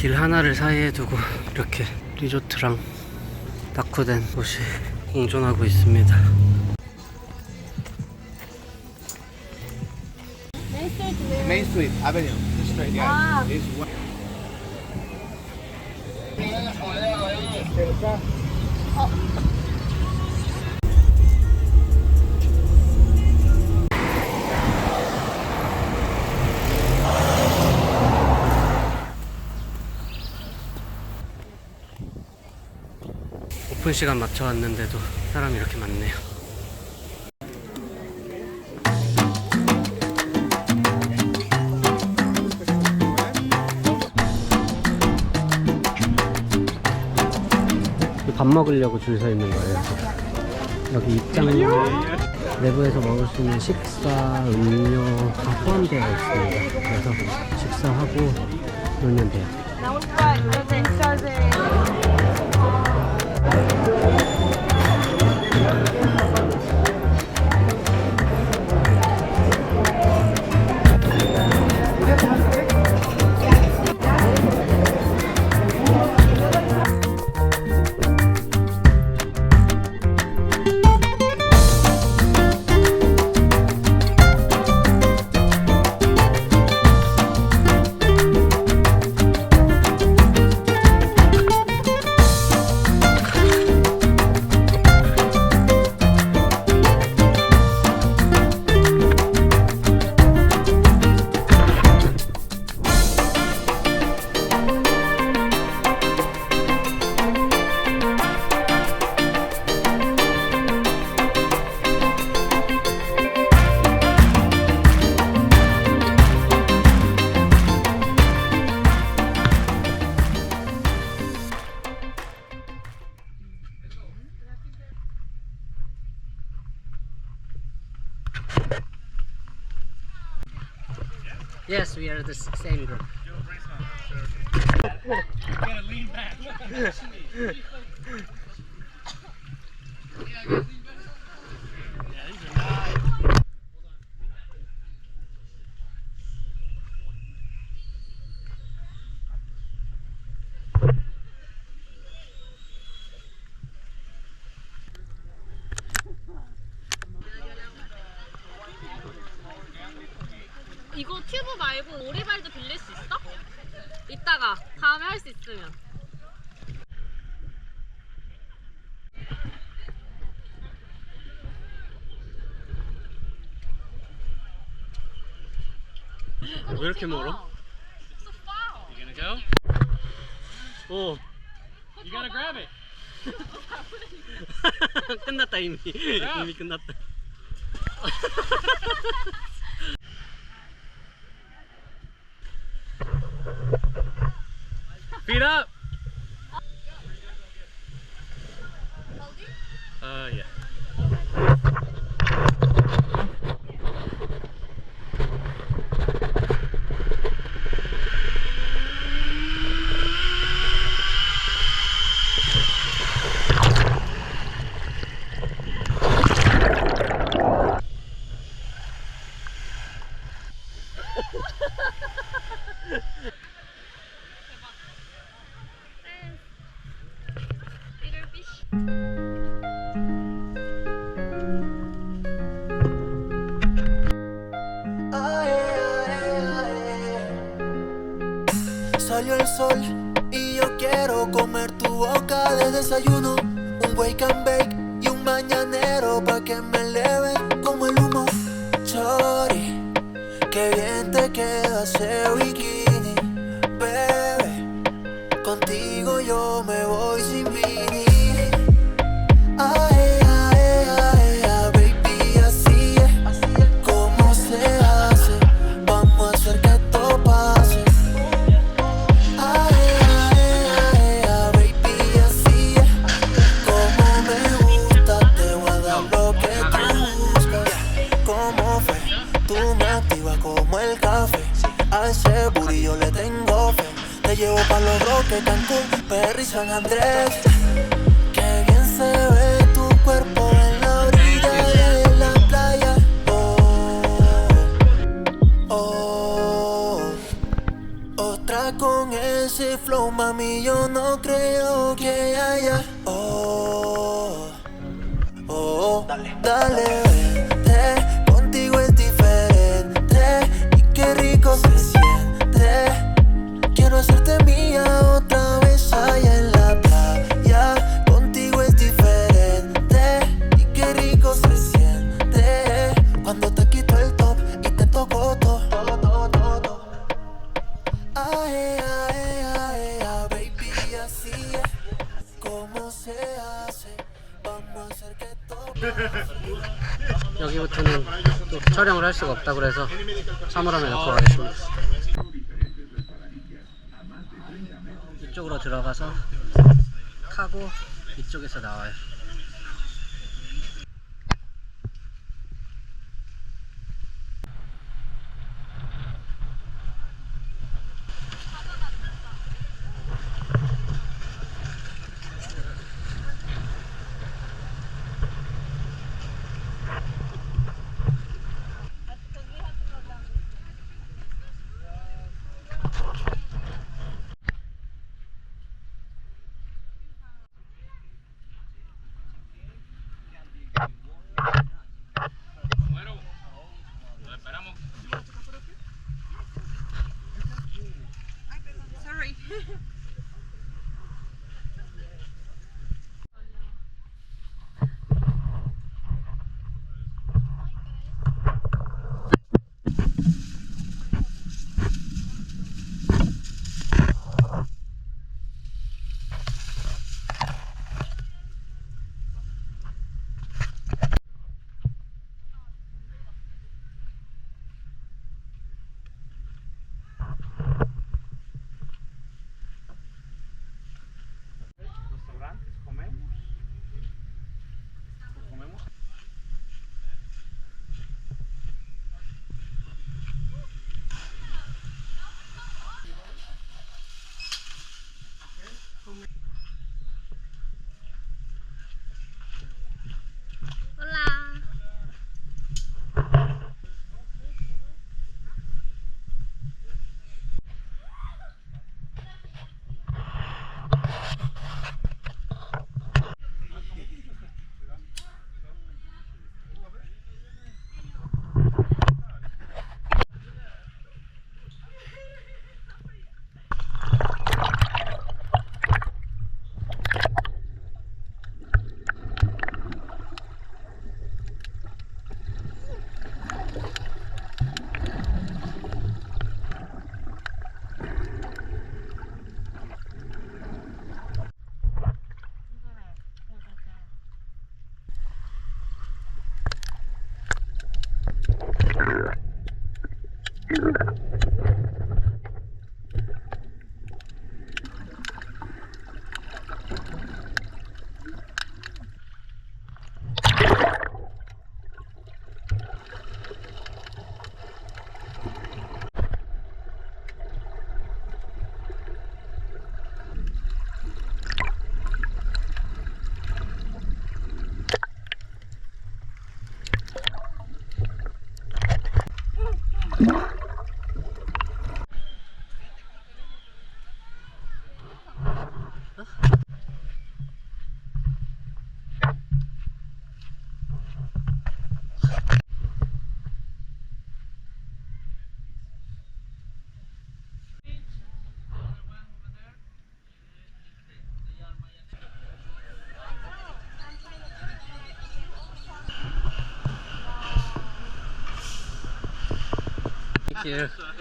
길 하나를 사이에 두고 이렇게 리조트랑 낙후된 곳이 공존하고 있습니다. Main Street Avenue. Straight, yeah. It's one. 오픈 시간 맞춰 왔는데도 사람이 이렇게 많네요. 밥 먹으려고 줄 서 있는 거예요. 여기 입장 내부에서 먹을 수 있는 식사, 음료 다 포함되어 있습니다. 그래서 식사하고 놀면 돼요. Yes, we are the same group. You gotta lean back. 이거 튜브 말고 오리발도 빌릴 수 있어? 이따가 다음에 할 수 있으면. 왜 이렇게 멀어? So far. You gonna go? 오, You gotta grab it. 끝났다 이미. 이미 끝났다. Feet up. Yeah. Bigger fish. Salió el sol y yo quiero comer tu boca de desayuno. Un wake and bake y un mañanero pa' que me eleve como el humo. Chori, qué bien te queda ese bikini, bebé. Contigo yo me voy sin mini. Ae, ae, ae, ae, baby, así es como se hace. Vamos a hacer que esto pase. Ae, ae, ae, ae, baby, así es como me gusta. Te voy a dar lo que tú buscas. Como fe, tú me activas como el café. A ese booty yo le tengo fe. Te llevo pa' los Roques, Cancún, Perry, San Andrés. Qué bien se ve tu cuerpo en la orilla de la playa. Oh, oh, otra con ese flow, mami, yo no creo que haya. Oh, oh, dale, vente, contigo es diferente y qué rico se siente. Quiero hacerte mía otra vez allá en la playa. Contigo es diferente y qué rico se siente. Cuando te quito el top y te toco todo. Ay, ay, ay, ay, baby, así es como se hace. Vamos a hacer que todo. 여기부터는 또 촬영을 할 수가 없다 그래서 사물함에 넣고 가겠습니다. 이쪽으로 들어가서 타고 이쪽에서 나와요. Thank you.